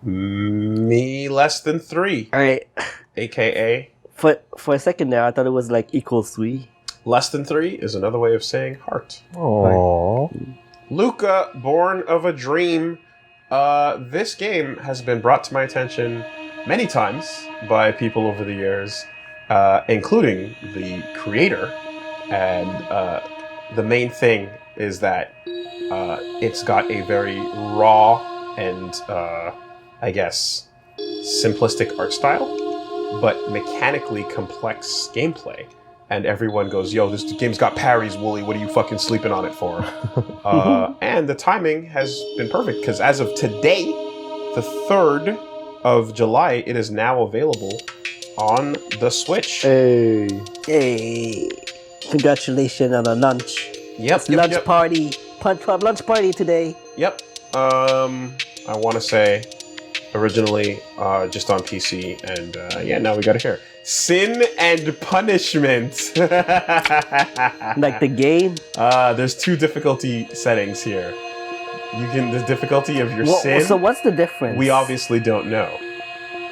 Me less than 3. All right. AKA For a second there, I thought it was like equals 3. less than 3 is another way of saying heart. Aww. Lucah, Born of a Dream. This game has been brought to my attention many times by people over the years, including the creator. And the main thing is that it's got a very raw and, I guess, simplistic art style, but mechanically complex gameplay. And everyone goes, yo, this game's got parries, Woolie. What are you fucking sleeping on it for? And the timing has been perfect, because as of today, the 3rd of July, it is now available on the Switch. Hey. Congratulations on a lunch. Yep. Lunch party. Punch Club lunch party today. Yep. I want to say, originally just on PC, and now we got it here. Sin and Punishment. Like the game? There's 2 difficulty settings here. The difficulty of your sin. So what's the difference? We obviously don't know.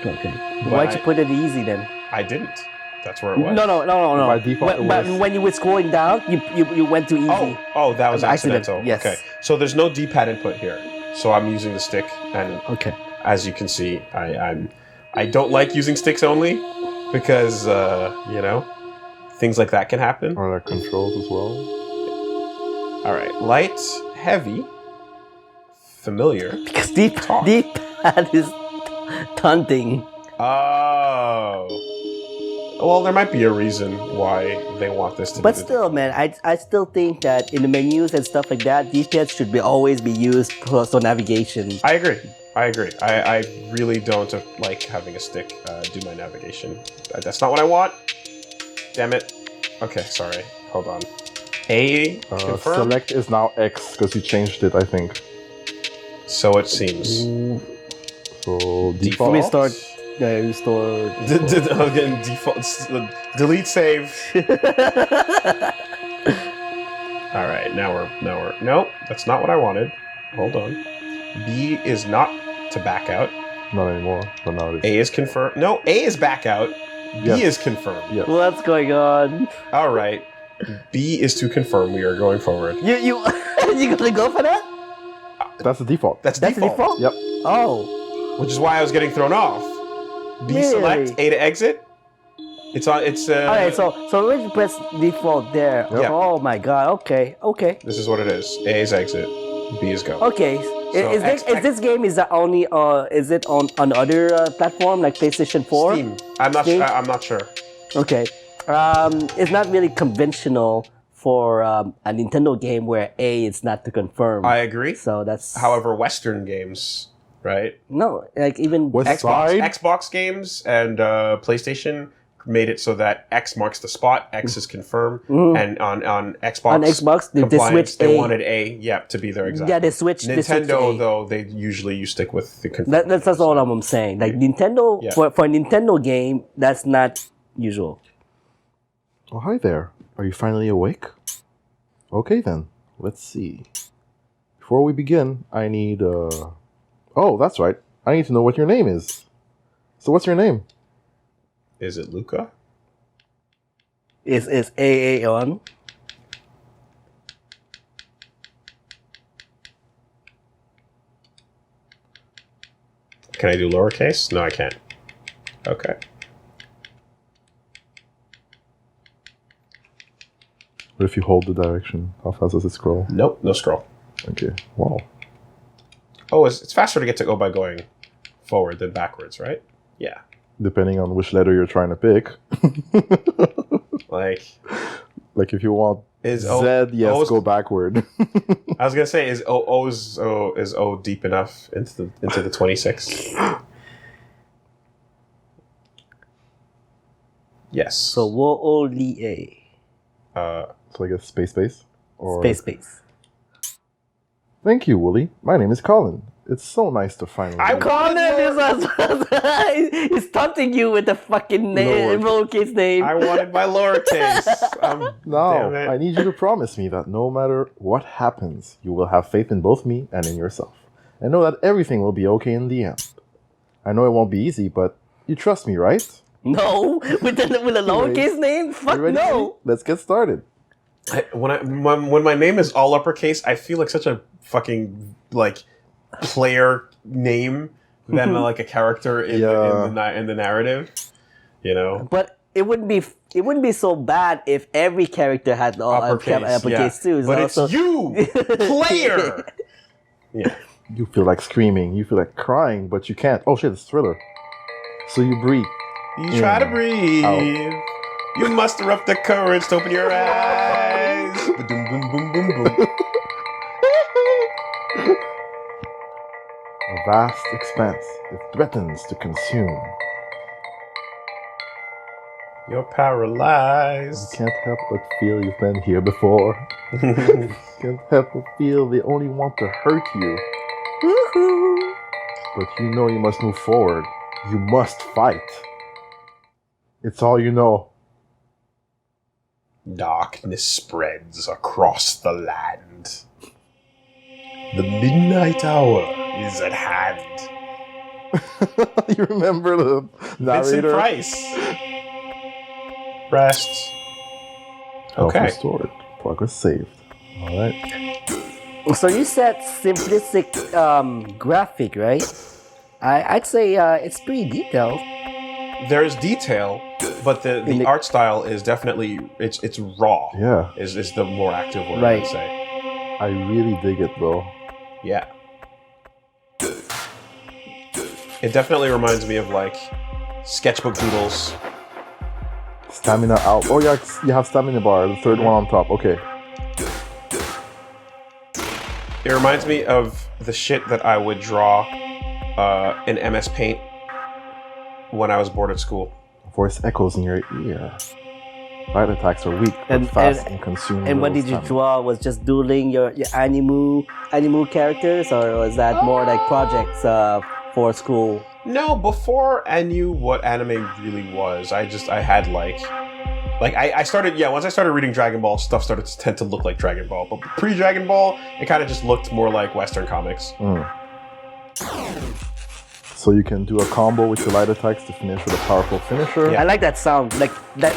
Okay. Why'd you put it easy then? I didn't. That's where it was. No. By default, But when you were scrolling down, you went to easy. Oh, that was accidental. Yes. Okay. So there's no D-pad input here. So I'm using the stick, and Okay. as you can see, I don't like using sticks only, because things like that can happen. Are there controls as well? All right, light, heavy, familiar. Because deep pad is taunting. Oh. Well, there might be a reason why they want this to But be. still, man, I still think that in the menus and stuff like that, D-pad should always be used for navigation. I agree. I really don't like having a stick do my navigation. That's not what I want. Damn it. Okay, sorry. Hold on. A, confirm. Select is now X, because you changed it, I think. So it seems. So Default. default. Restart. Yeah, restore. Again, default. Delete save. All right, now we're. Nope, that's not what I wanted. Hold on. B is not to back out. Not anymore, but now it is. A is confirmed. No, A is back out. B Yes. is confirmed. Yes. What's going on? All right. B is to confirm. We are going forward. You gonna go for that? That's the default. That's That's the default. default? Yep. Oh. Which is why I was getting thrown off. B Really? select, A to exit. It's on. It's. Alright, so when you press default there. Yep. Oh my god, okay. This is what it is. A is exit. B is go. Okay. Is this game is that only is it on other platform like PlayStation 4? Steam. I'm not. Steam? I'm not sure. Okay. It's not really conventional for a Nintendo game where A is not to confirm. I agree. So that's However, Western games, right? no, like even West Xbox. Side? Xbox games and PlayStation made it so that X marks the spot. X is confirm, and on Xbox. On Xbox, they compliance, switched They A. wanted A, to be there exactly. Yeah, they switched. Nintendo, A. though, they usually you stick with the confirm. That's all I'm saying. Like Nintendo Yeah. for a Nintendo game, that's not usual. Oh, hi there. Are you finally awake? Okay then, let's see. Before we begin, I need oh, that's right. I need to know what your name is. So what's your name? Is it Lucah? Is AA on? Can I do lowercase? No, I can't. Okay. What if you hold the direction? How fast does it scroll? Nope, no scroll. Okay. Wow. Oh, it's faster to get to go by going forward than backwards, right? Yeah. Depending on which letter you're trying to pick. Like if you want is Z, O, yes, O's, go backward. I was gonna say is O deep enough into the 26? Yes. So Woolie So I guess space. Or... space. Thank you, Woolie. My name is Colin. It's so nice to finally meet you. Conan is taunting you with the fucking name, lowercase name. I wanted my lowercase. Damn Now, it. I need you to promise me that no matter what happens, you will have faith in both me and in yourself. And know that everything will be okay in the end. I know it won't be easy, but you trust me, right? No, with a lowercase name? Fuck You ready? no. Let's get started. When my name is all uppercase, I feel like such a fucking like player name than like a character in the narrative. You know, But it wouldn't be so bad if every character had all uppercase too. But it's you, player. Yeah. You feel like screaming. You feel like crying, but you can't. Oh shit, it's Thriller. So you breathe. You try to breathe. Out. You muster up the courage to open your eyes. Boom, boom, boom, boom, boom. A vast expanse. It threatens to consume. You're paralyzed. You can't help but feel you've been here before. You can't help but feel they only want to hurt you. Woohoo! But you know you must move forward. You must fight. It's all you know. Darkness spreads across the land. The midnight hour is at hand. You remember the Vincent narrator? Price. Rest. Health Okay. restored. Progress saved. All right. So you said simplistic graphic, right? I'd say it's pretty detailed. There's detail, but the art style is definitely it's raw. Yeah. Is the more active word Right. I'd say. I really dig it though. Yeah. It definitely reminds me of like sketchbook doodles. Stamina out. Oh yeah, you have stamina bar. The third one on top. Okay. It reminds me of the shit that I would draw in MS Paint when I was bored at school. Voice echoes in your ear. Light attacks are weak, but And- fast and- and consume. And what little did you stamina. draw? Was just doodling your animu characters, or was that more like projects for school? No, before I knew what anime really was, I had like I started once I started reading Dragon Ball, stuff started to tend to look like Dragon Ball. But pre-Dragon Ball, it kind of just looked more like Western comics. So you can do a combo with your light attacks to finish with a powerful finisher. Yeah. I like that sound, like that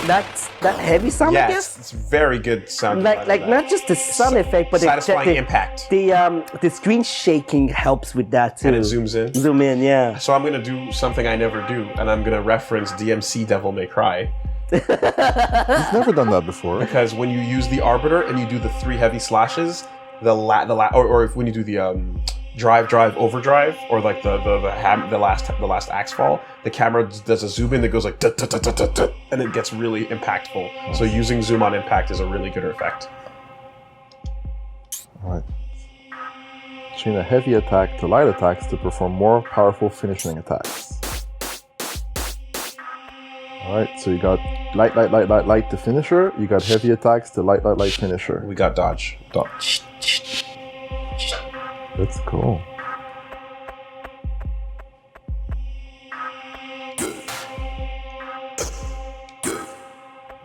heavy sound. I Yes, guess. it's very good sound. Like not just the sound effect, but satisfying impact. The screen shaking helps with that too. And it zooms in. Zoom in, yeah. So I'm gonna do something I never do, and I'm gonna reference DMC Devil May Cry. You've never done that before. Because when you use the Arbiter and you do the 3 heavy slashes, or if when you do the drive overdrive, or like the last axe fall, the camera does a zoom in that goes like and it gets really impactful. So using zoom on impact is a really good effect. Alright. Chain a heavy attack to light attacks to perform more powerful finishing attacks. Alright, so you got light to finisher. You got heavy attacks to light finisher. We got dodge. That's cool.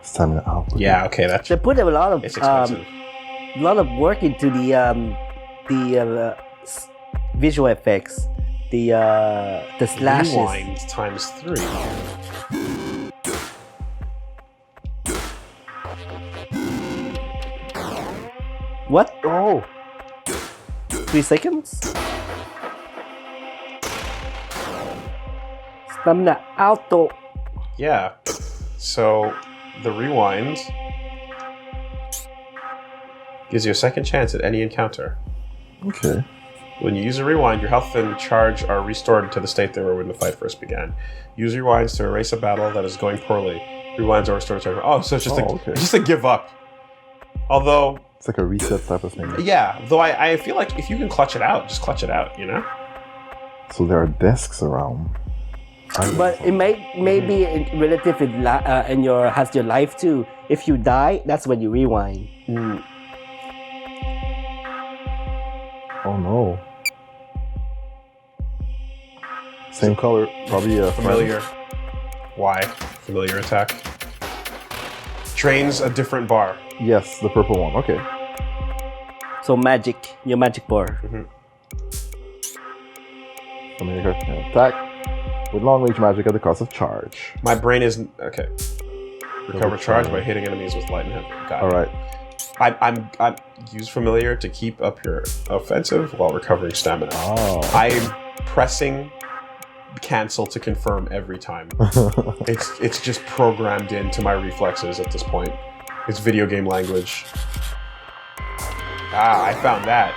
Stamina out. Yeah, okay, that's They put a lot of it's expensive. work into the visual effects, the slashes. Rewind times 3. What? Oh! 3 seconds? Stamina alto. Yeah. So the rewind gives you a second chance at any encounter. Okay. When you use a rewind, your health and charge are restored to the state they were when the fight first began. Use rewinds to erase a battle that is going poorly. Rewinds are restored to... Oh, so it's just okay. it's just a give up. Although, It's like a reset type of thing. yeah, though I feel like if you can clutch it out, just clutch it out, you know? So there are desks around. But it may be relative in your has your life too. If you die, that's when you rewind. Oh no. Same color, probably a Familiar. Why? Familiar attack. Drains a different bar. Yes, the purple one. Okay. So magic, your magic bar. Familiar attack. with long-range magic at the cost of charge. My brain is okay. Recover charge by hitting enemies with light and heavy. Got it. All right. I'm use familiar to keep up your offensive while recovering stamina. Oh. I'm pressing cancel to confirm every time. It's just programmed into my reflexes at this point. It's video game language. Ah, I found that.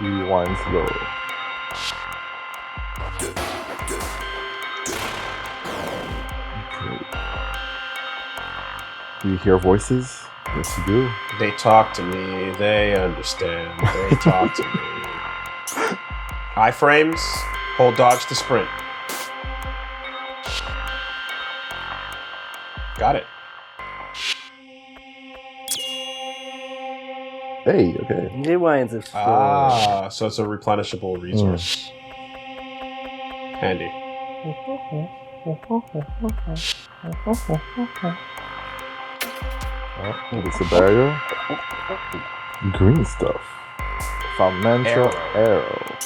Rewind slow. Okay. Do you hear voices? Yes, you do. They talk to me. They understand. They talk to me. Iframes. Hold dodge to sprint. Got it. Hey, okay. Rewinds is So it's a replenishable resource. Handy. Oh, it's a barrier. Green stuff. Fundamental arrow.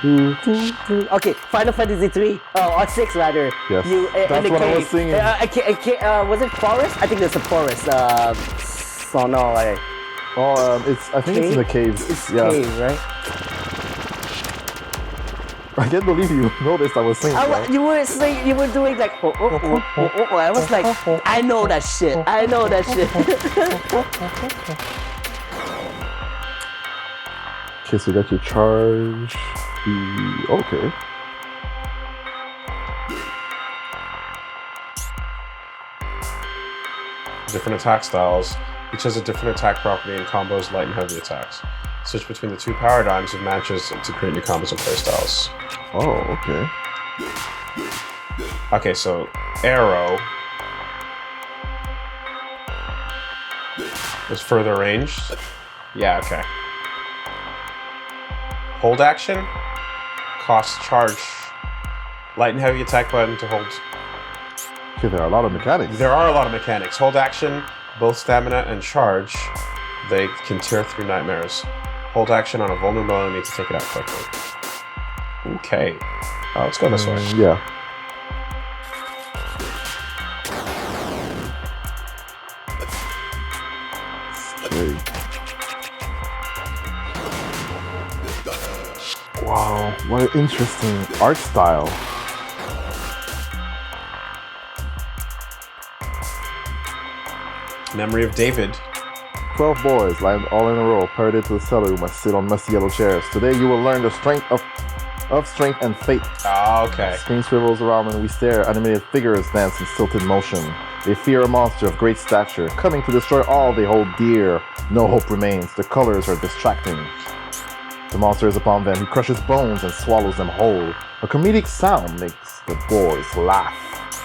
Okay, Final Fantasy 3. Oh, or 6 rather. Yes, You, that's what I was singing. Was it forest? I think there's a forest. So no, like, Oh, I think it's in the caves. it's yeah. cave, right? I can't believe you noticed I was singing. Right? You were saying, you were doing like, I was like, I know that shit. I know that shit. Okay, so you got your charge. Okay. Different attack styles. Each has a different attack property and combos light and heavy attacks. Switch between the two paradigms of matches to create new combos and playstyles. Oh, okay. Okay, so arrow is further ranged. Yeah, okay. Hold action costs charge. Light and heavy attack button to hold. Okay, there are a lot of mechanics. There are a lot of mechanics. Hold action, both stamina and charge. They can tear through nightmares. Hold action on a vulnerable enemy to take it out quickly. Okay. Let's go this way. Yeah. Okay. Wow, what an interesting art style. Memory of David. 12 boys lined all in a row, paraded to the cellar who must sit on musty yellow chairs. Today you will learn the strength of strength and fate. Okay. Screen swivels around and we stare. Animated figures dance in stilted motion. They fear a monster of great stature, coming to destroy all they hold dear. No hope remains. The colors are distracting. The monster is upon them. He crushes bones and swallows them whole. A comedic sound makes the boys laugh.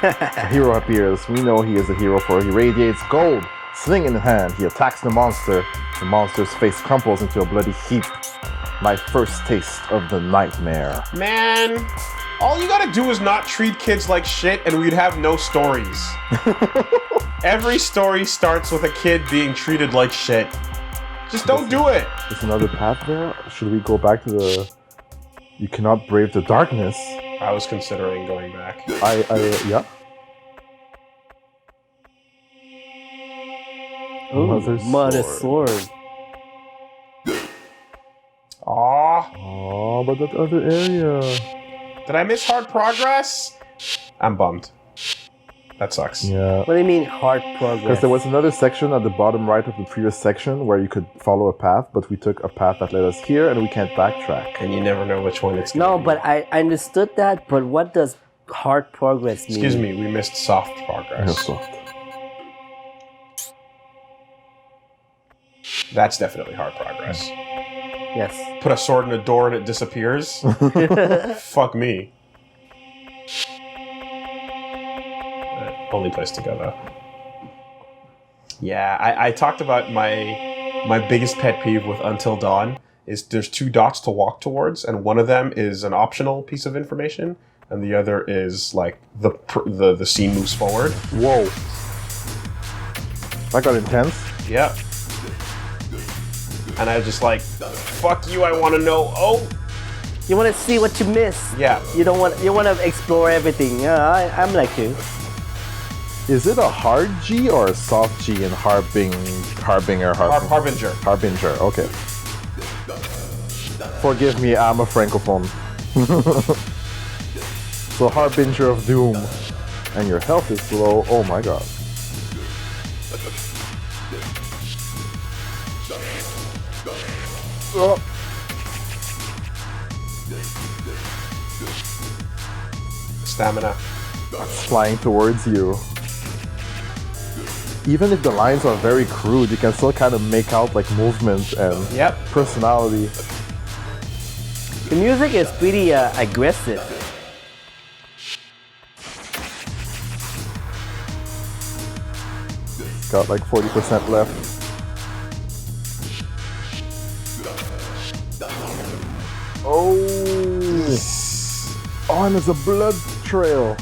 A hero appears. We know he is a hero, for he radiates gold. Sling in hand, he attacks the monster. The monster's face crumples into a bloody heap. My first taste of the nightmare. Man, all you gotta do is not treat kids like shit and we'd have no stories. Every story starts with a kid being treated like shit. Just don't do it. There's another path there. Should we go back to the... You cannot brave the darkness. I was considering going back. Yeah. Ooh, Mother Sword. Aw. Oh, but that other area. Did I miss hard progress? I'm bummed. That sucks. Yeah. What do you mean hard progress? Because there was another section at the bottom right of the previous section where you could follow a path, but we took a path that led us here and we can't backtrack. And you never know which one it's gonna No, be. but I understood that, but what does hard progress mean? Excuse me, we missed soft progress. Yeah, soft. That's definitely hard progress. Yes. Put a sword in a door and it disappears? Fuck me. Only place to go, though. Yeah, I talked about my biggest pet peeve with Until Dawn is there's two dots to walk towards, and one of them is an optional piece of information, and the other is like the scene moves forward. Whoa. That got intense. Yep. And I was just like, fuck you, I want to know. Oh, You want to see what you miss. Yeah. You don't want. You want to explore everything. Yeah, I'm like you. Is it a hard G or a soft G in Harbinger? Harbinger. Harbinger, okay. Forgive me, I'm a francophone. So Harbinger of Doom. And your health is low, oh my god. Oh. Stamina. It's flying towards you. Even if the lines are very crude, you can still kind of make out like movement and personality. The music is pretty aggressive. Got like 40% left. Oh! Oh, and there's a blood trail.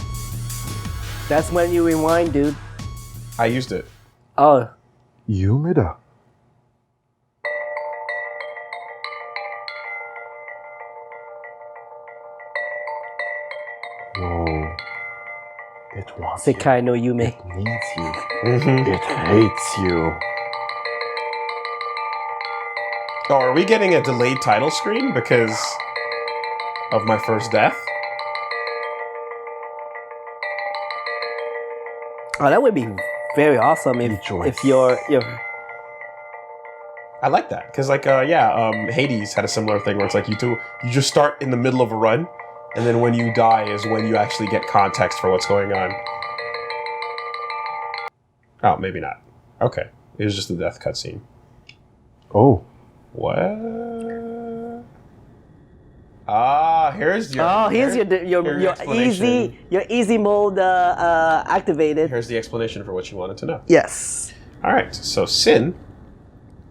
That's when you rewind, dude. I used it. Oh. Yumida. Whoa. It wants Sekai no Yume. It needs you. It hates you. Oh, are we getting a delayed title screen because of my first death? Oh, that would be very awesome if you're I like that because Hades had a similar thing where it's like you just start in the middle of a run, and then when you die is when you actually get context for what's going on. Oh, maybe not. Okay, it was just the death cutscene. Oh. What? Ah, here's your easy mode activated. Here's the explanation for what you wanted to know. Yes. All right. So sin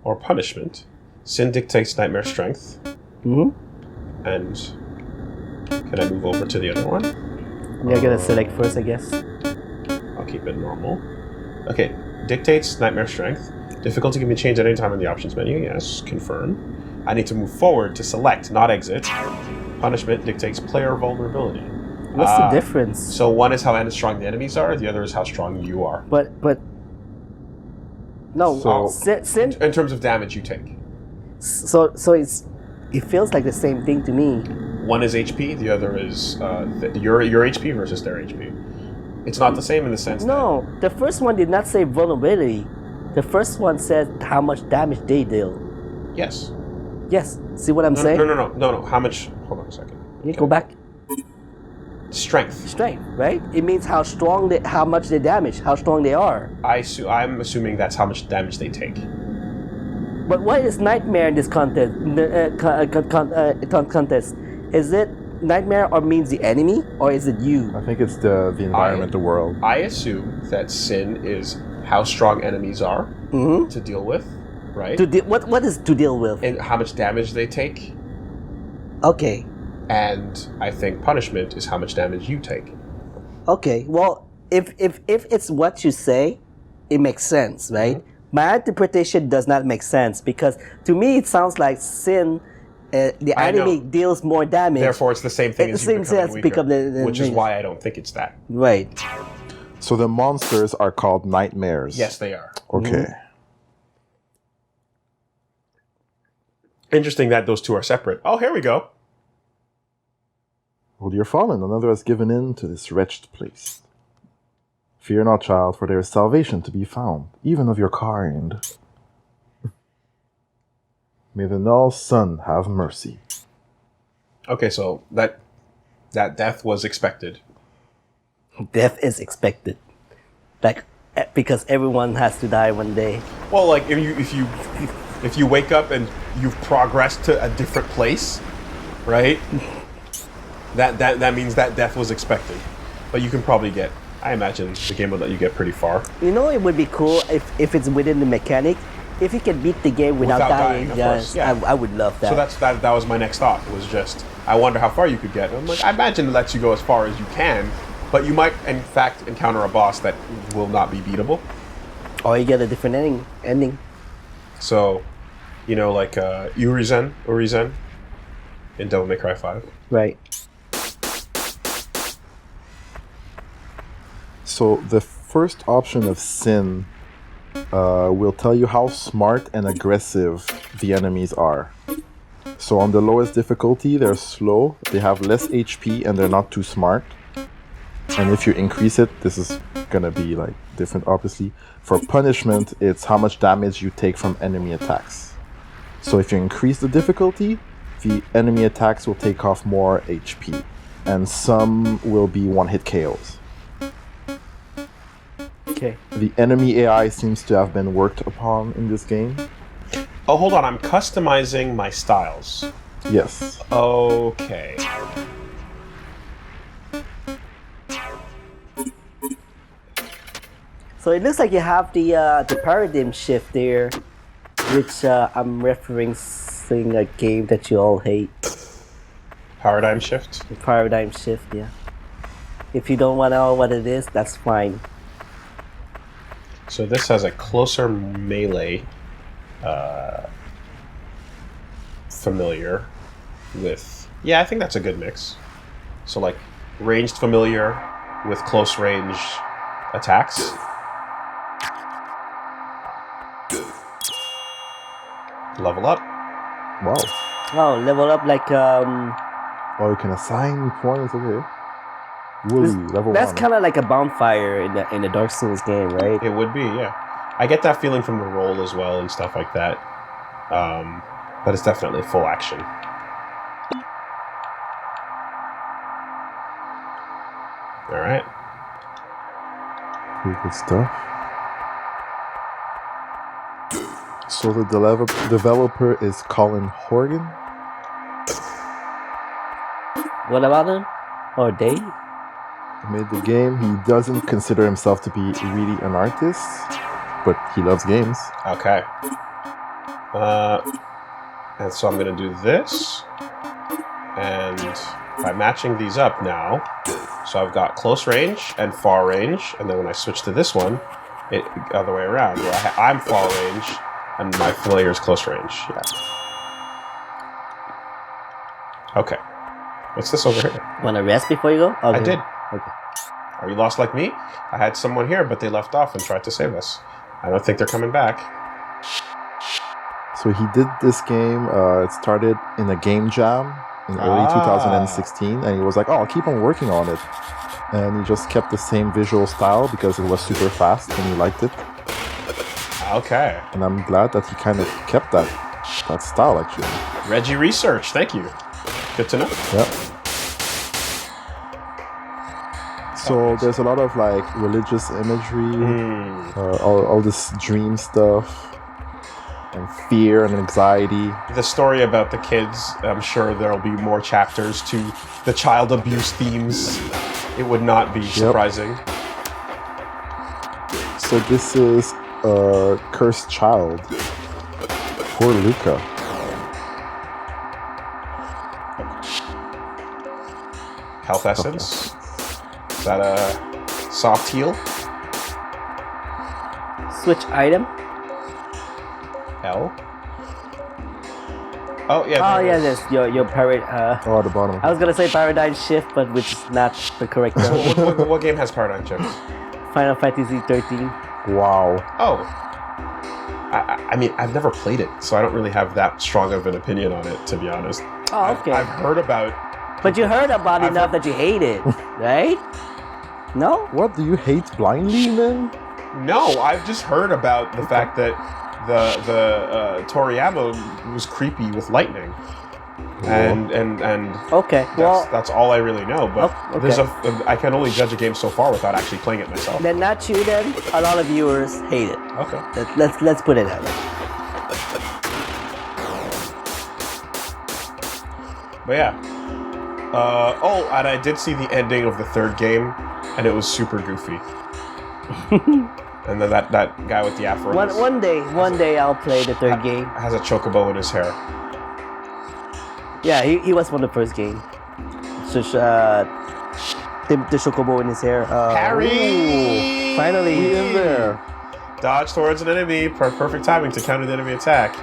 or punishment. Sin dictates nightmare strength. Mm-hmm. And can I move over to the other one? You're gonna select first, I guess. I'll keep it normal. Okay. Dictates nightmare strength. Difficulty can be changed at any time in the options menu. Yes, confirm. I need to move forward to select, not exit. Punishment dictates player vulnerability. What's the difference? So one is how strong the enemies are, the other is how strong you are. But no. So, sin. In terms of damage you take. So it feels like the same thing to me. One is HP, the other is your HP versus their HP. It's not the same in the sense No, the first one did not say vulnerability. The first one said how much damage they deal. Yes. Yes. See what I'm saying? No. How much? Hold on a second. You go back. Strength. Strength, right? It means how much they damage, how strong they are. I'm assuming that's how much damage they take. But what is nightmare in this contest? Contest? Is it nightmare or means the enemy, or is it you? I think it's the environment, the world. I assume that sin is how strong enemies are to deal with, right? What is to deal with? And how much damage they take. Okay. And I think punishment is how much damage you take. Okay. Well, if it's what you say, it makes sense, right? Mm-hmm. My interpretation does not make sense because to me it sounds like sin. The enemy deals more damage. Therefore, it's the same thing as you become weaker, which is why I don't think it's that. Right. So the monsters are called nightmares. Yes, they are. Okay. Mm-hmm. Interesting that those two are separate. Oh, here we go. Well, you're fallen. Another has given in to this wretched place. Fear not, child, for there is salvation to be found, even of your kind. May the null sun have mercy. Okay, so that death was expected. Death is expected, like because everyone has to die one day. Well, like if you wake up and you've progressed to a different place, right? That means that death was expected. But you can probably get. I imagine the game will let you get pretty far. You know, it would be cool if it's within the mechanic. If you can beat the game without dying, yes, yeah. I would love that. So that was my next thought. Was just I wonder how far you could get. I'm like, I imagine it lets you go as far as you can, but you might in fact encounter a boss that will not be beatable. Or you get a different ending. So, like Urizen. in Devil May Cry 5. Right. So the first option of Sin will tell you how smart and aggressive the enemies are. So on the lowest difficulty, they're slow, they have less HP, and they're not too smart. And if you increase it, this is gonna be like different, obviously. For punishment, it's how much damage you take from enemy attacks. So if you increase the difficulty, the enemy attacks will take off more HP, and some will be one-hit KOs. Okay. The enemy AI seems to have been worked upon in this game. Oh, hold on. I'm customizing my styles. Yes. Okay. So it looks like you have the paradigm shift there, which I'm referencing a game that you all hate. Paradigm shift. The paradigm shift, yeah. If you don't want to know what it is, that's fine. So this has a closer melee familiar with... Yeah, I think that's a good mix. So like ranged familiar with close range attacks. Level up. Wow. Oh, level up like Oh, you can assign points. Okay. Woolie, level that's 1. kind of like a bonfire in a Dark Souls game, right? It would be, yeah. I get that feeling from the roll as well and stuff like that. But it's definitely full action. All right. Pretty good stuff. So the developer is Colin Horgan. What about him? Or they? Made the game. He doesn't consider himself to be really an artist, but he loves games. Okay. And so I'm going to do this. And by matching these up now, so I've got close range and far range. And then when I switch to this one, it other way around, where I'm far range and my familiar is close range. Yeah. Okay. What's this over here? Want to rest before you go? Okay. I did. Okay. Are you lost like me? I had someone here, but they left off and tried to save us. I don't think they're coming back. So he did this game. It started in a game jam in early 2016, and he was like, "Oh, I'll keep on working on it." And he just kept the same visual style because it was super fast, and he liked it. Okay. And I'm glad that he kind of kept that style, actually. Reggie Research, thank you. Good to know. Yeah. So there's a lot of like religious imagery, all this dream stuff, and fear and anxiety. The story about the kids, I'm sure there'll be more chapters to the child abuse themes. It would not be surprising. So this is a cursed child. Poor Lucah. Health essence. Is that a soft heal? Switch item. L. Oh yeah. Oh there yeah, it is. there's your Oh, at the bottom. I was gonna say paradigm shift, but which is not the correct term. What game has paradigm shifts? Final Fantasy 13. Wow. Oh. I mean, I've never played it, so I don't really have that strong of an opinion on it, to be honest. Oh, okay. I've heard about. But you heard about it enough that you hate it, right? No? What, do you hate blindly, man? No, I've just heard about the fact that the Toriyama was creepy with lightning, and Okay, that's all I really know. But okay. I can only judge a game so far without actually playing it myself. then not you. Then a lot of viewers hate it. Okay. Let's put it that way. But yeah. And I did see the ending of the third game, and it was super goofy. And then that guy with the afro. One day I'll play the third game. Has a chocobo in his hair. Yeah, he was from the first game. So the chocobo in his hair. Harry! Ooh, finally In there. Dodge towards an enemy. Perfect timing to counter the enemy attack.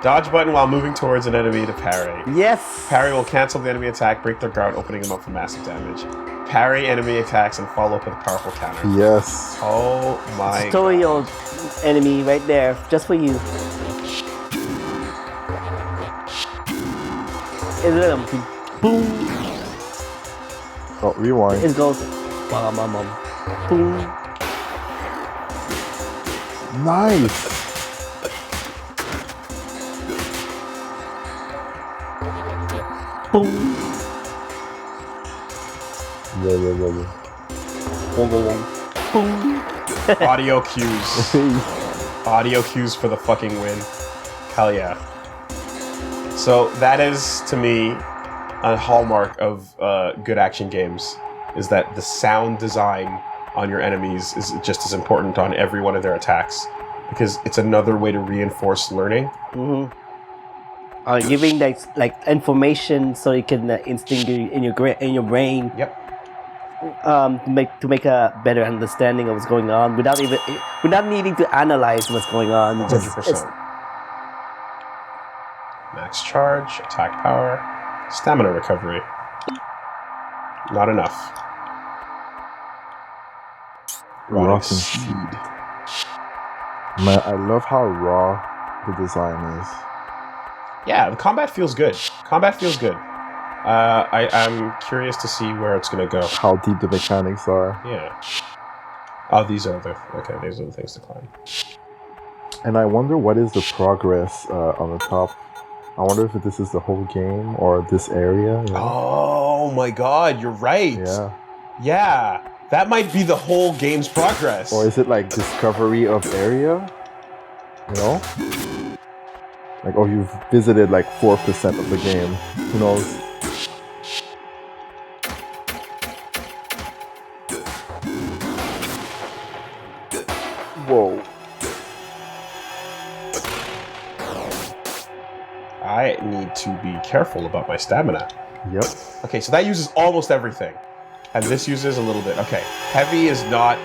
Dodge button while moving towards an enemy to parry. Yes. Parry will cancel the enemy attack, break their guard, opening them up for massive damage. Parry enemy attacks and follow up with a powerful counter. Yes. Oh my Tutorial enemy right there, just for you. Boom. Oh, rewind. It goes. Boom. Nice. Boom. Yeah. Boom. Audio cues. Audio cues for the fucking win. Hell yeah. So that is, to me, a hallmark of good action games, is that the sound design on your enemies is just as important on every one of their attacks, because it's another way to reinforce learning. Mm-hmm. Giving like information so you can instinct in your brain. Yep. To make a better understanding of what's going on without needing to analyze what's going on. 100%. Max charge, attack power, stamina recovery. Not enough. Rotten seed. Man, I love how raw the design is. Yeah, the combat feels good. I'm curious to see where it's going to go. How deep the mechanics are. Yeah. Oh, these are the things to climb. And I wonder what is the progress on the top. I wonder if this is the whole game or this area. You know? Oh my god, you're right. Yeah, that might be the whole game's progress. Or is it like discovery of area? You know? Like, oh, you've visited like 4% of the game. Who knows? Whoa. I need to be careful about my stamina. Yep. Okay, so that uses almost everything. And this uses a little bit. Okay. Heavy is not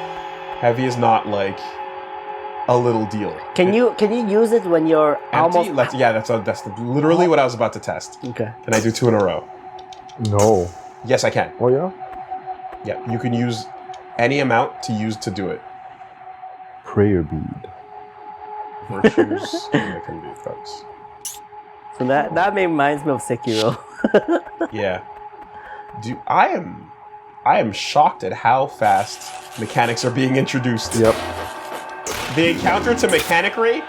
like a little deal. Can you use it when you're Empty? almost? That's literally what I was about to test. Okay. Can I do 2 in a row? No. Yes, I can. Oh yeah? Yeah, you can use any amount to use to do it. Prayer bead. Virtues can be folks. So that reminds me of Sekiro. Yeah. I am shocked at how fast mechanics are being introduced. Yep. The encounter to mechanic rate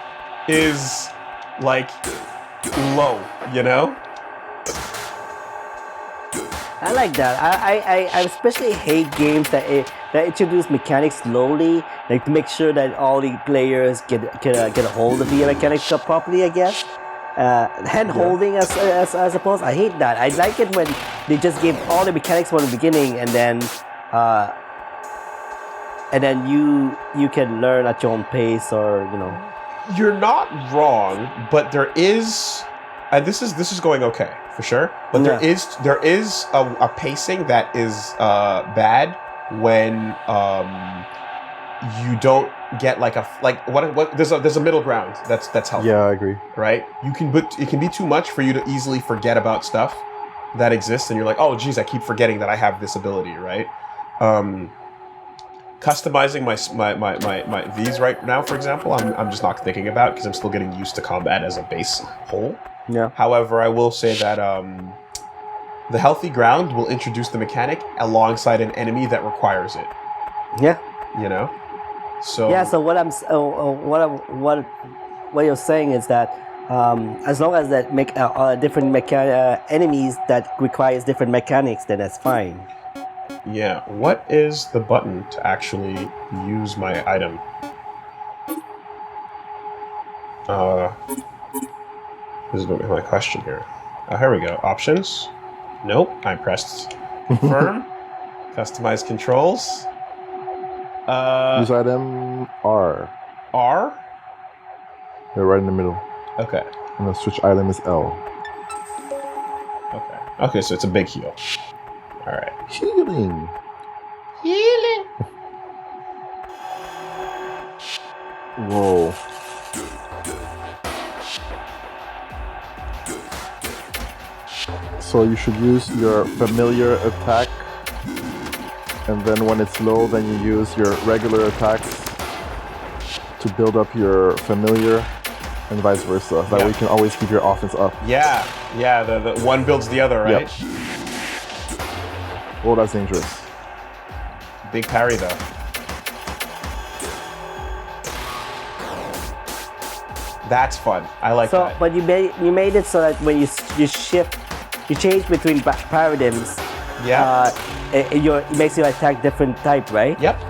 is like low, you know? I like that. I especially hate games that introduce mechanics slowly, like to make sure that all the players get a hold of the mechanics properly, I guess. Hand holding, as I suppose. I hate that. I like it when they just give all the mechanics from the beginning, and then you can learn at your own pace, or you know. You're not wrong, but there is, and this is going okay for sure. But there is a pacing that is bad when you don't get what there's a middle ground that's healthy. Yeah, I agree. Right? But it can be too much for you to easily forget about stuff that exists, and you're like, oh geez, I keep forgetting that I have this ability, right? Customizing my these right now, for example, I'm just not thinking about, because I'm still getting used to combat as a base whole. Yeah. However, I will say that the healthy ground will introduce the mechanic alongside an enemy that requires it. Yeah. You know. So yeah. So what you're saying is that as long as that make different enemies that requires different mechanics, then that's fine. Yeah. What is the button to actually use my item? This is my question here. Here we go. Options. Nope. I pressed confirm. Customize controls. Use item R. R? They're right in the middle. Okay. And the switch item is L. Okay. Okay, so it's a big heal. Alright. Healing. Whoa. So you should use your familiar attack, and then when it's low, then you use your regular attacks to build up your familiar, and vice versa. That way you can always keep your offense up. Yeah, the one builds the other, right? Yep. Oh, that's dangerous. Big parry, though. That's fun. I like So, that. but you made it so that when you shift, you change between paradigms. Yeah. It makes you attack different type, right? Yep.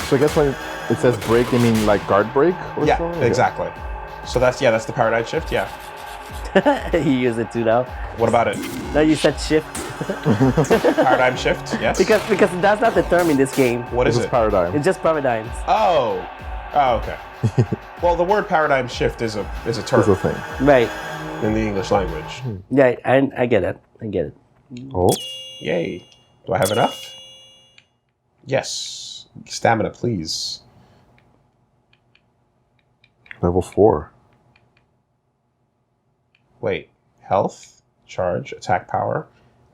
So I guess when it says break, you mean like guard break or Yeah, something? exactly. So that's the paradigm shift, yeah. You use it too now. What about it? No, you said shift Paradigm shift, yes? because that's not the term in this game. What is This is it? paradigm. It's just paradigms. Oh, okay. Well, the word paradigm shift is a term It's a thing. Right. in the English language. Yeah, I get it. I get it. Oh, Yay. Do I have enough? Yes. Stamina, please. level 4. Wait. Health, charge, attack power,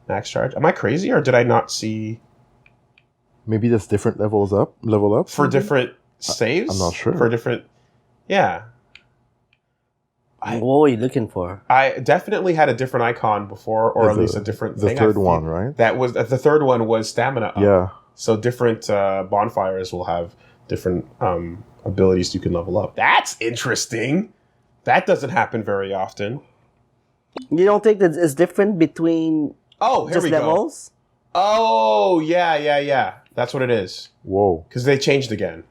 max charge. Am I crazy or did I not see Maybe there's different level up? for different saves? I'm not sure. For different... Yeah. What were you looking for? I definitely had a different icon before, or at least a different The thing. third one, right? That was the third one was stamina up. Yeah. So different bonfires will have different abilities you can level up. That's interesting. That doesn't happen very often. You don't think that it's different between Oh, here just we go. levels? Oh, yeah. That's what it is. Whoa. Because they changed again.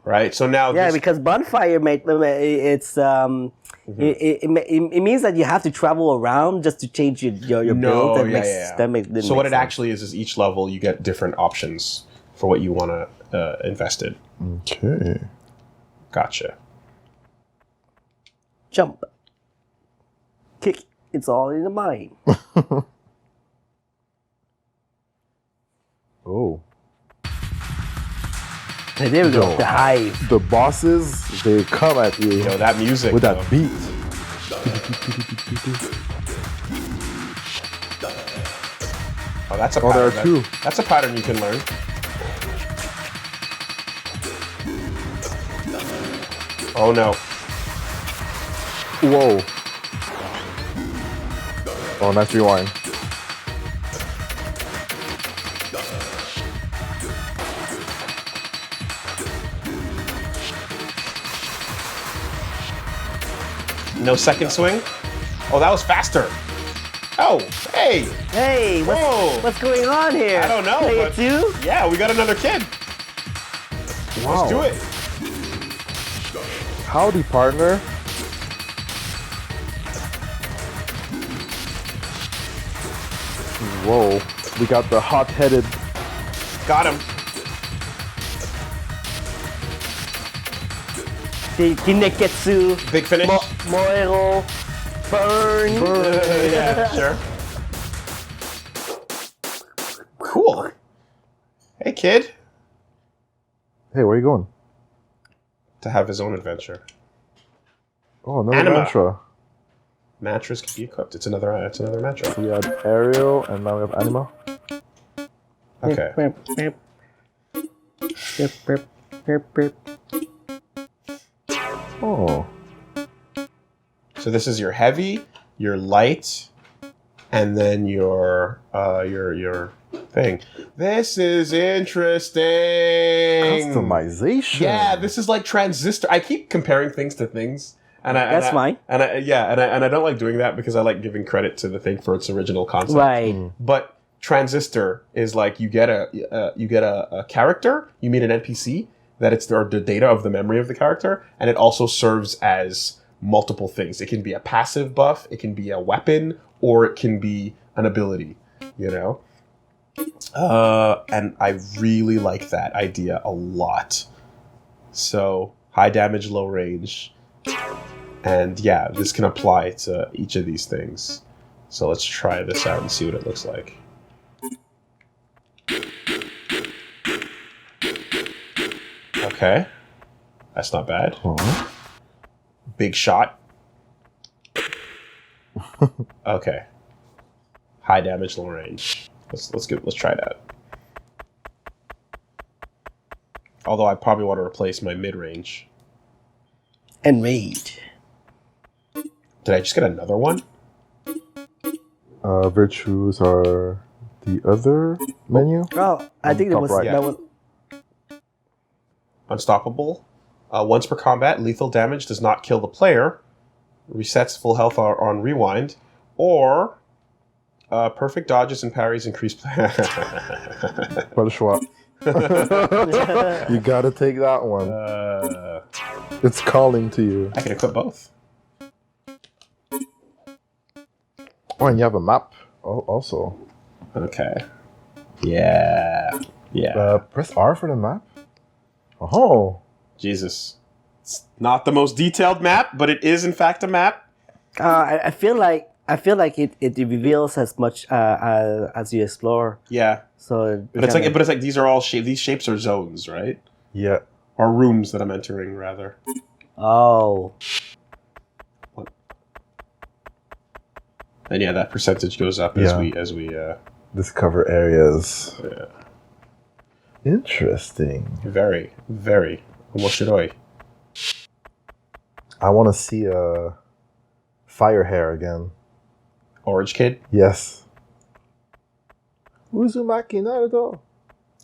Right? So now Yeah, this, because bonfire it's it means that you have to travel around just to change your build. That didn't So what make it sense. actually is each level you get different options for what you want to invest in. Okay. Gotcha. Jump, kick. It's all in the mind. Oh. Hey, there we go. Yo. The hive. The bosses, they come at you You know, that music. with though. that beat. Oh, that's a Oh, there pattern. are two. That's a pattern you can learn. Oh no. Whoa. Oh, nice rewind. No second swing? Oh, that was faster. Oh, hey. Hey, Whoa. what's going on here? I don't know, Play but- it too? Yeah, we got another kid. Wow. Let's do it. Howdy, partner. Whoa. We got the hot-headed. Got him. The Kineketsu, Big finish. Moero, burn. Yeah, sure. Cool. Hey, kid. Hey, where are you going? To have his own adventure. Oh, another Anima. mantra. Mattress can be equipped. It's another mantra. We had Ariel, and now we have Anima. Okay. Oh. So this is your heavy, your light, and then your thing. This is interesting. Customization. Yeah, this is like Transistor. I keep comparing things to things, and That's fine. And I don't like doing that because I like giving credit to the thing for its original concept. Right. But Transistor is like you get a character, you meet an NPC that it's the data of the memory of the character, and it also serves as multiple things. It can be a passive buff, it can be a weapon, or it can be an ability. You know. And I really like that idea a lot. So high damage, low range. And yeah, this can apply to each of these things. So let's try this out and see what it looks like. Okay. That's not bad. Oh. big shot. Okay. High damage, low range. Let's try that. Although I probably want to replace my mid range. Enrage. Did I just get another one? Virtues are the other menu. Oh, I think it top was right. that was. Unstoppable. Once per combat, lethal damage does not kill the player. Resets full health on rewind. Or perfect dodges and parries increase. What a schwa. You gotta take that one. It's calling to you. I can equip both. Oh, and you have a map also. Okay. Yeah. Press R for the map. Oh. Jesus. It's not the most detailed map, but it is in fact a map. I feel like it reveals as much as you explore. Yeah. So, But it's like these are all these shapes are zones, right? Yeah. Or rooms that I'm entering, rather. Oh. And yeah, that percentage goes up as we Discover areas. yeah. Interesting. Very, very omoshiroi. I want to see fire hair again. Orange Kid. Yes. Uzumaki Naruto.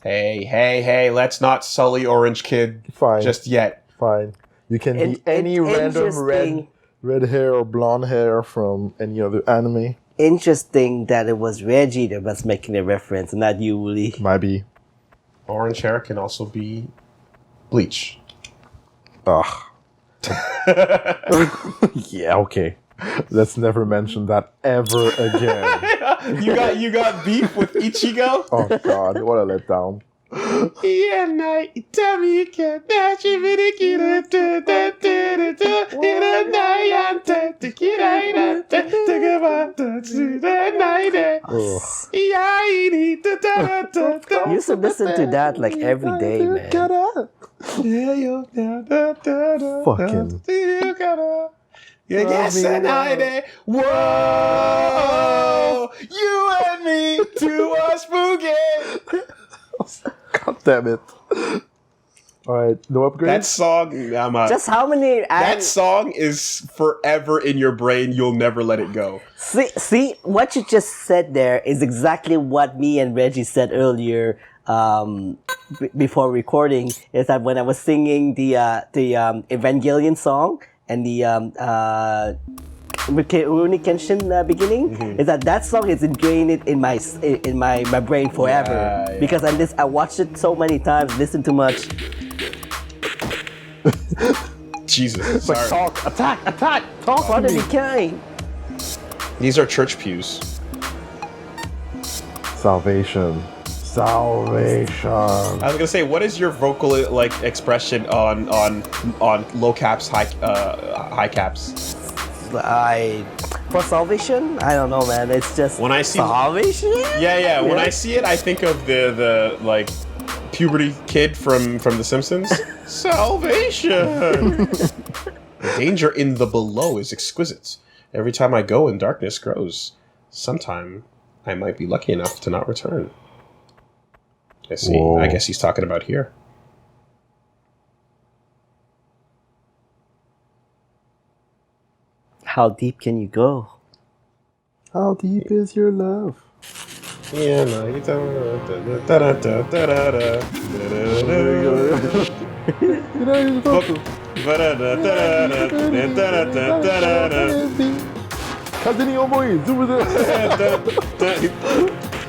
Hey, let's not sully Orange Kid Fine. just yet. Fine. You can be any random red hair or blonde hair from any other anime. Interesting that it was Reggie that was making a reference, not you, Woolie. Might be. Orange hair can also be bleach. Ugh. Yeah, okay. Let's never mention that ever again. you got beef with Ichigo? Oh god, what a letdown. You used to listen to that like every day, man. Fucking. Yes, and I did. Whoa! You and me, to us spooky. God damn it. Alright, no upgrade? That song, Just how many? that song is forever in your brain. You'll never let it go. See, what you just said there is exactly what me and Reggie said earlier. Before recording, is that when I was singing the Evangelion song and the Rurouni Kenshin beginning, is that song is ingrained in my brain forever. Yeah. Because I watched it so many times, listened too much. Jesus, Like, sorry. talk, attack! Talk What to are me! you carrying? These are church pews. Salvation. I was gonna say, what is your vocal expression on low caps, high caps? For salvation, I don't know, man. It's just When I see salvation. yeah. When I see it, I think of the like puberty kid from The Simpsons. Salvation. The danger in the below is exquisite. Every time I go, and darkness grows. Sometime I might be lucky enough to not return. I see. Whoa. I guess he's talking about here. How deep can you go? How deep is your love? Yeah, no, you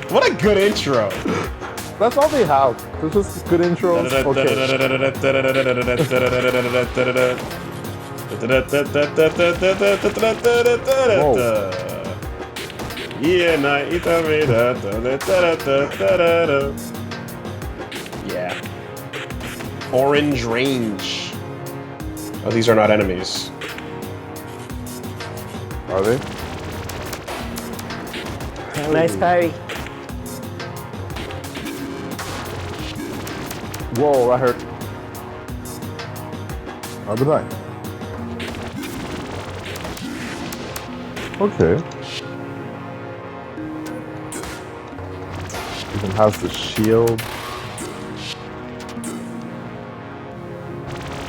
What a good intro. That's all they have. This is good intro. Okay. Yeah. Orange range. Oh, these are not enemies. Are they? Nice parry. Whoa, that hurt. I'll be back. Okay. Even has the shield.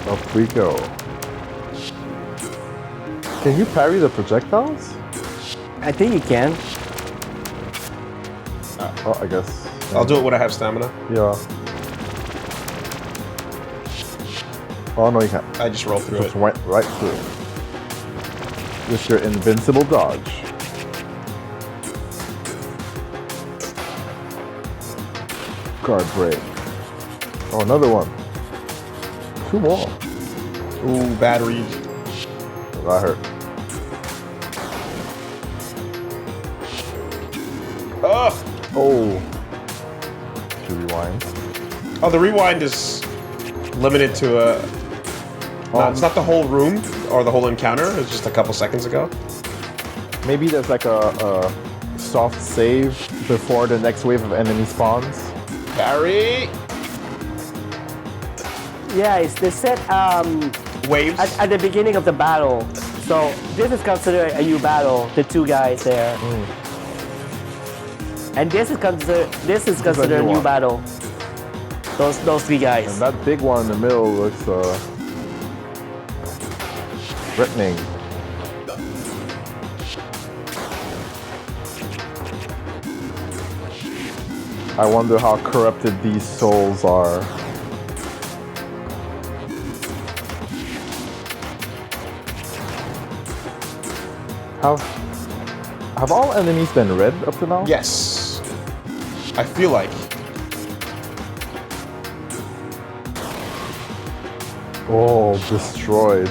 Up we go. Can you parry the projectiles? I think you can. Oh, I guess. I'll do it when I have stamina. Yeah. Oh no, you can't. I just roll through Just it. went right through. With your invincible dodge. Guard break. Oh, another one. 2 more. Ooh, battery. That hurt. Oh! Oh. To rewind. Oh, the rewind is limited to a... it's not the whole room or the whole encounter. It's just a couple seconds ago. Maybe there's like a soft save before the next wave of enemy spawns. Barry! Yeah, they said Waves. at the beginning of the battle. So this is considered a new battle. The 2 guys there, and this is considered a new one. battle. Those 3 guys. And that big one in the middle looks threatening. I wonder how corrupted these souls are. Have all enemies been red up to now? Yes. I feel like. Oh, destroyed.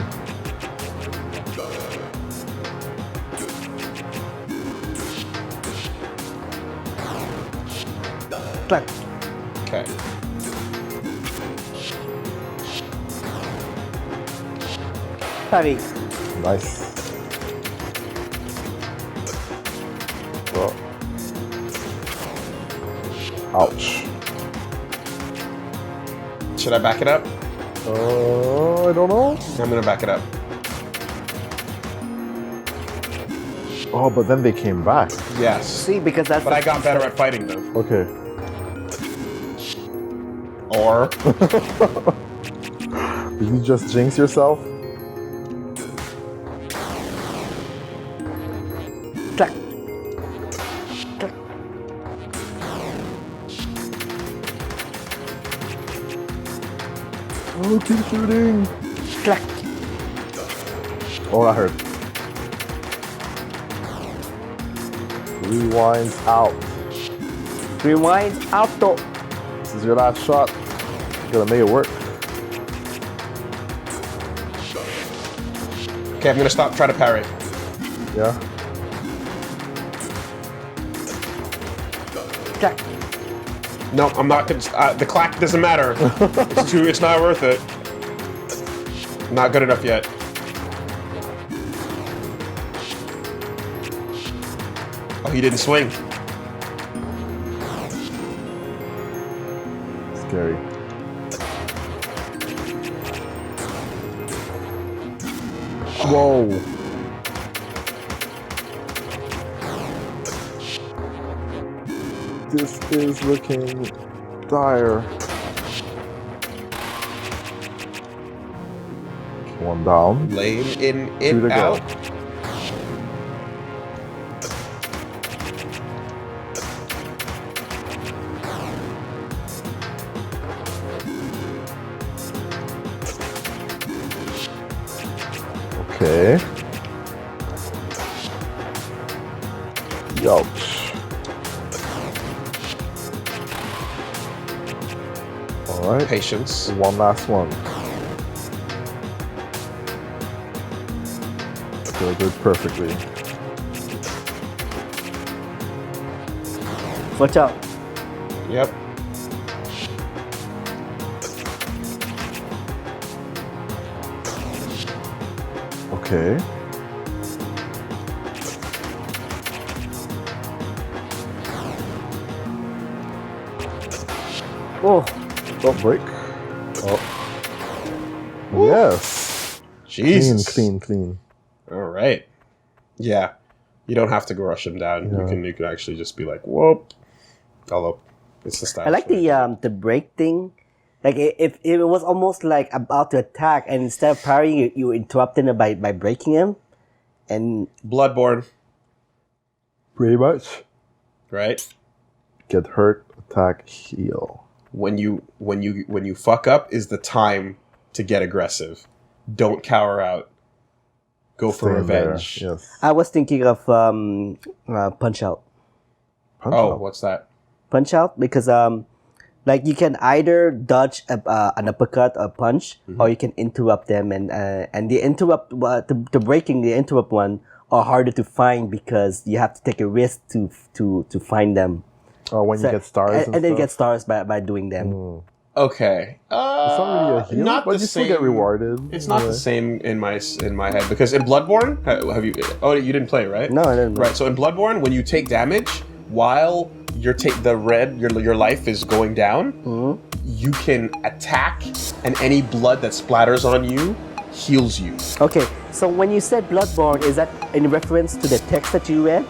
Clack. Okay. Parry. Nice. Oh. Ouch. Should I back it up? I don't know. I'm gonna back it up. Oh, but then they came back. Yes. See, because that's. But I got better at fighting them. Okay. Or... Did you just jinx yourself? Clack. Clack. Oh, keep shooting. Clack. Oh, that hurt. Rewinds out. Rewind auto. This is your last shot. You gotta make it work. Okay, I'm gonna stop, try to parry. Yeah. Clack. No, I'm not gonna... the clack doesn't matter. It's not worth it. Not good enough yet. Oh, he didn't swing. Scary. Whoa. This is looking dire. One down. Lane in, 2 to in, out. go. Okay. Youch. Alright. Patience. One last one. Delivered perfectly. Watch out. Yep. Okay. Oh. Don't break. Oh. Yes. Jesus. Clean. All right. Yeah. You don't have to go rush him down. Yeah. You can actually just be like, whoop. Although it's the style. I like the break thing. Like if it was almost like about to attack, and instead of parrying, you interrupted him by breaking him, and Bloodborne, Pretty much. right? Get hurt, attack, heal. When you fuck up is the time to get aggressive. Don't cower out. Go for Stay in there, revenge. Yes. I was thinking of Punch Out. Punch Oh, out. what's that? Punch Out because like you can either dodge an uppercut or punch, or you can interrupt them, and the interrupt the breaking the interrupt one are harder to find because you have to take a risk to find them. Oh, when you get stars and then you stuff? get stars by doing them. Okay. It's not really a heal, not but the you still same. get rewarded. It's not the same in my head because in Bloodborne, have you? Oh, you didn't play, right? No, I didn't. Right. So in Bloodborne, when you take damage while your life is going down, you can attack, and any blood that splatters on you heals you. Okay, so when you said Bloodborne, is that in reference to the text that you read?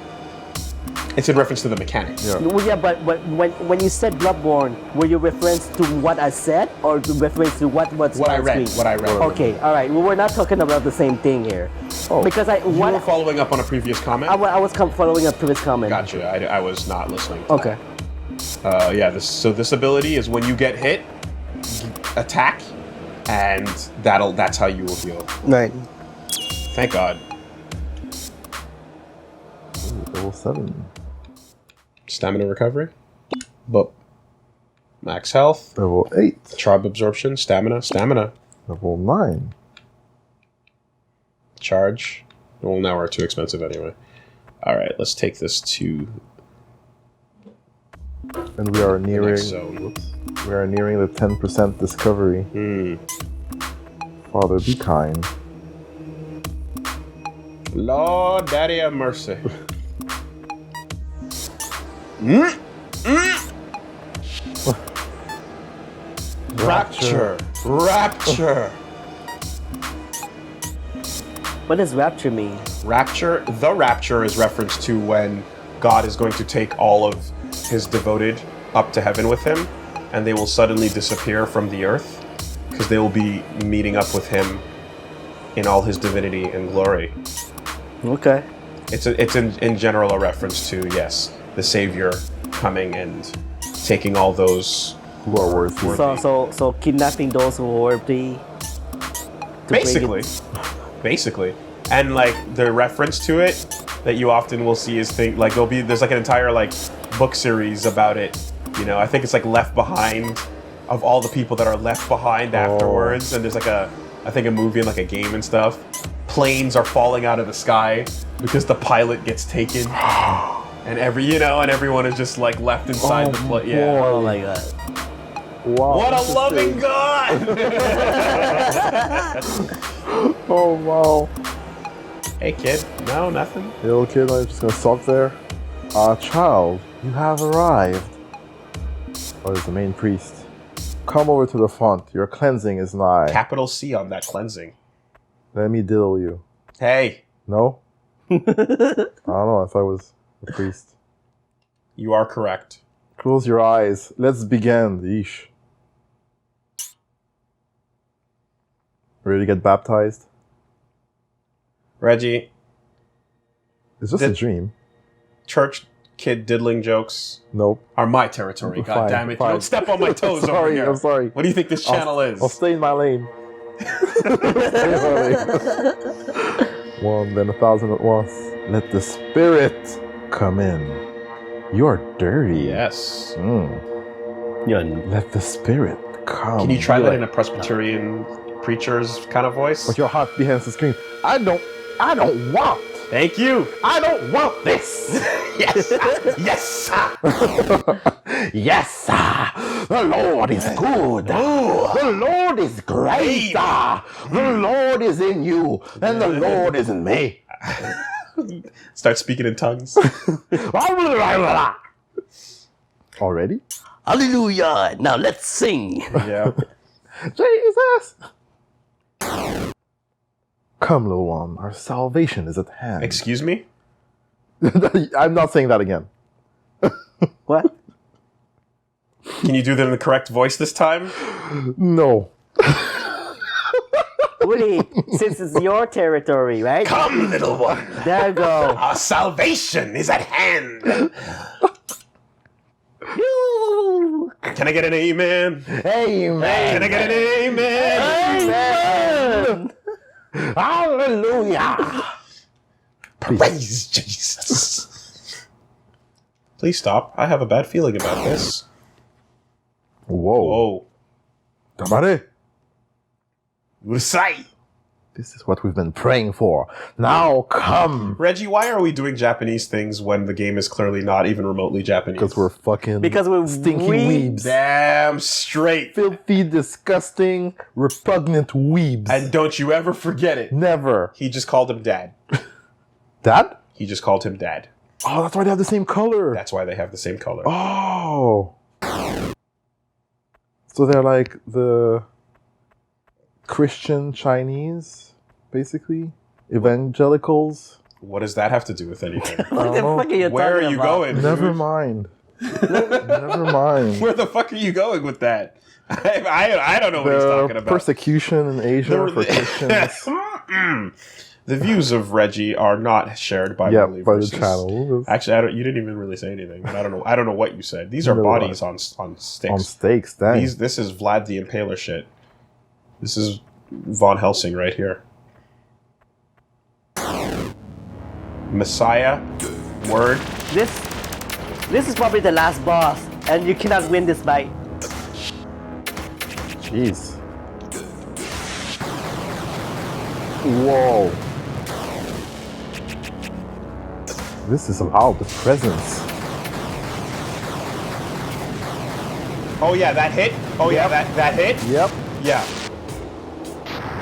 It's in reference to the mechanics. Yeah. Well, yeah, but when you said Bloodborne, were you reference to what I said or reference to what was What I on read. screen? What I read. Okay, all right. Well, we're not talking about the same thing here. Oh. Because You were following up on a previous comment. I was following a previous comment. Gotcha. I was not listening. To Okay. that. Yeah. This ability is when you get hit, attack, and that's how you will heal. Right. Thank God. Ooh, level 7. Stamina recovery. But max health. Level 8. Charb absorption. Stamina. Level 9. Charge. Well, now we're too expensive anyway. All right, let's take this to And we are the nearing. next zone. We are nearing the 10% discovery. Father, be kind. Lord Daddy have mercy. Rapture. What does rapture mean? Rapture. The rapture is reference to when God is going to take all of his devoted up to heaven with him, and they will suddenly disappear from the earth because they will be meeting up with him in all his divinity and glory. Okay. It's in general a reference to, yes, the Savior coming and taking all those Who are worthy. So kidnapping those who are worthy. to bring it- basically, and like the reference to it that you often will see is like there's like an entire like book series about it. You know, I think it's like Left Behind, of all the people that are left behind afterwards, and there's like a movie and like a game and stuff. Planes are falling out of the sky because the pilot gets taken, and everyone is just like left inside the plane. Yeah. Oh my god. Wow. What a interesting. loving God! Oh, wow. Hey kid, no, nothing. Hey, little kid, I'm just gonna stop there. Child, you have arrived. Oh, it's the main priest. Come over to the font. Your cleansing is nigh. Capital C on that cleansing. Let me diddle you. Hey, No? I don't know. I thought it was the priest. you are correct. Close your eyes. Let's begin. Yeesh. Ready to get baptized? Reggie, It's just a dream. church kid diddling jokes Nope. are my territory. God Fine, damn it. fine. You don't step on my toes over Sorry, here. I'm sorry. What do you think this channel is? I'll stay in my lane. Stay in my lane. One, then 1,000 at once. Let the spirit come in. You are dirty. Yes. Let the spirit come. Can you try that in a Presbyterian preacher's kind of voice? With your heart behind the screen. I don't want. Thank you. I don't want this. Yes. Yes. Yes, sir. The Lord is good. The Lord is great. The Lord is in you, and the Lord is in me. Start speaking in tongues. Already? Hallelujah! Now let's sing. Yeah. Jesus. Come, little one. Our salvation is at hand. Excuse me? I'm not saying that again. What? Can you do that in the correct voice this time? No. Woolie, since it's your territory, right? Come, little one. There you go. Our salvation is at hand. Can I get an amen? Amen. Can I get an amen? Amen. Hallelujah. Praise Jesus. Please stop. I have a bad feeling about this. Whoa. Whoa. Damare. Usai. This is what we've been praying for. Now come. Reggie, why are we doing Japanese things when the game is clearly not even remotely Japanese? Because we're fucking Because stinky we- weebs. Damn straight. Filthy, disgusting, repugnant weebs. And don't you ever forget it. Never. He just called him Dad. Dad? He just called him Dad. Oh, that's why they have the same color. That's why they have the same color. Oh. So they're like the Christian Chinese, basically? Evangelicals? What does that have to do with anything? What the fuck are you Where are talking you about? going? Never mind. Never mind. Where the fuck are you going with that? I don't know what he's talking The about. persecution in Asia for Christians. The views of Reggie are not shared by Yeah, WoolieVersus. by the channel. Actually, you didn't even really say anything. But I don't know what you said. These are No, bodies on sticks. On stakes, dang. This is Vlad the Impaler shit. This is Von Helsing right here. Messiah, word. This is probably the last boss, and you cannot win this fight. Jeez. Whoa. This is loud, the presence. Oh yeah, that hit. Oh yeah, that hit. Yep. Yeah.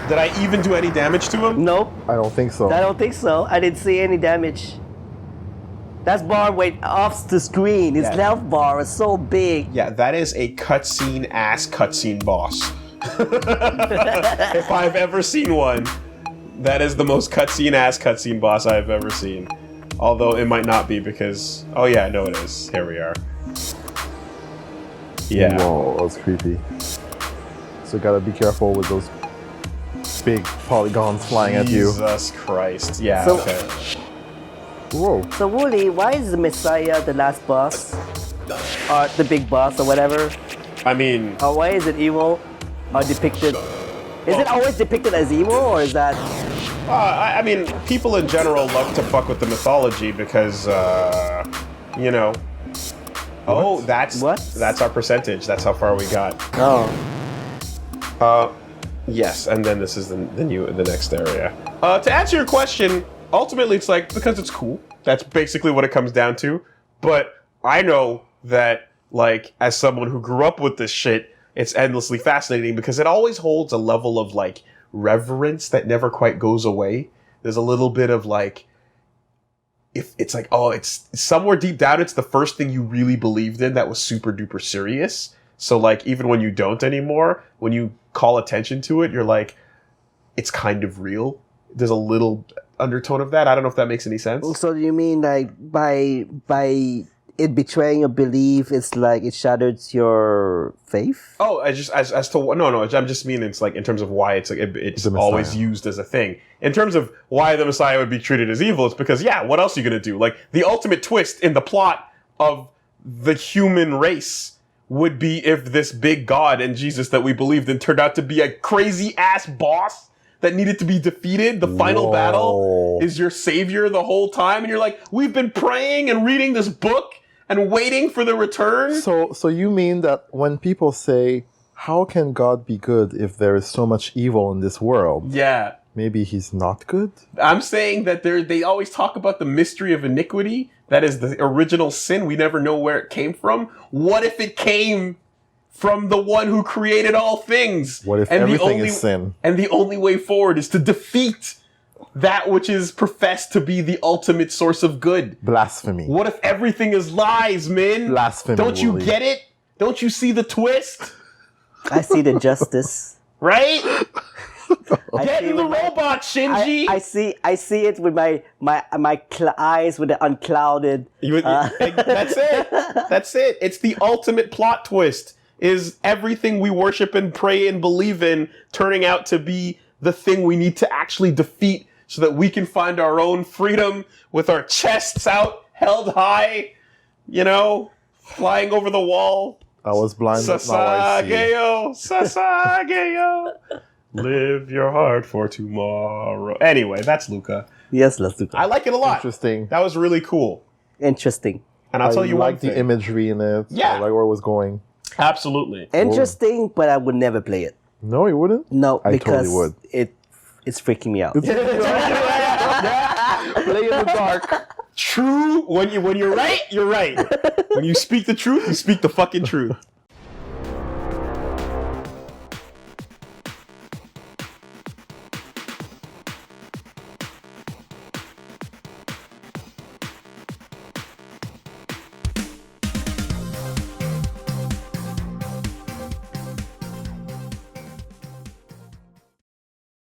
Did I even do any damage to him? Nope, I don't think so. I don't think so. I didn't see any damage. That bar went off the screen. His Yeah. health bar is so big. Yeah, that is a cutscene ass cutscene boss. If I've ever seen one, that is the most cutscene ass cutscene boss I've ever seen. Although it might not be because... Oh yeah, no it is. Here we are. Yeah. Whoa, that was creepy. So gotta be careful with those big polygons flying at you. Jesus Christ. Yeah, So- okay. Whoa. So Woolie, why is the Messiah the last boss? Or the big boss or whatever? I mean... Or why is it evil? Or depicted? Is it always depicted as evil, or is that... I mean, people in general love to fuck with the mythology because, you know... Oh, that's our percentage. That's how far we got. Oh. Yes, and then this is the next area. To answer your question, ultimately it's like because it's cool. That's basically what it comes down to. But I know that, like, as someone who grew up with this shit, it's endlessly fascinating because it always holds a level of like reverence that never quite goes away. There's a little bit of like, if it's like, oh, it's somewhere deep down, it's the first thing you really believed in that was super duper serious. So like, even when you don't anymore, when you call attention to it, you're like, it's kind of real. There's a little undertone of that. I don't know if that makes any sense. So do you mean like by it betraying a belief, it's like it shatters your faith? Oh, I just as to no, I'm just meaning it's like in terms of why it's like it's The Messiah. always used as a thing. In terms of why the Messiah would be treated as evil, it's because what else are you gonna do? Like the ultimate twist in the plot of the human race would be if this big God and Jesus that we believed in turned out to be a crazy ass boss that needed to be defeated. The final Whoa. battle is your savior the whole time, and you're like, we've been praying and reading this book and waiting for the return. So you mean that when people say, how can God be good if there is so much evil in this world? Yeah. Maybe he's not good? I'm saying that they always talk about the mystery of iniquity. That is the original sin. We never know where it came from. What if it came from the one who created all things? What if everything is sin? And the only way forward is to defeat that which is professed to be the ultimate source of good. Blasphemy. What if everything is lies, man? Blasphemy, Don't you Woolie. get it? Don't you see the twist? I see the justice. Right? Get in the robot, Shinji. I see it with my eyes with the unclouded. That's it. That's it. It's the ultimate plot twist. Is everything we worship and pray and believe in turning out to be the thing we need to actually defeat so that we can find our own freedom with our chests out, held high, flying over the wall. I was blind, but now I see. Sasageo. Live your heart for tomorrow. Anyway, that's Lucah. Yes, let's do that. I like it a lot. Interesting. That was really cool. Interesting. And I'll tell you one like thing. the imagery in it. Yeah. I like where it was going. Absolutely. Interesting, but I would never play it. No, you wouldn't? No, I because totally would. it's freaking me out. Play in the dark. True. When you're right, you're right. When you speak the truth, you speak the fucking truth.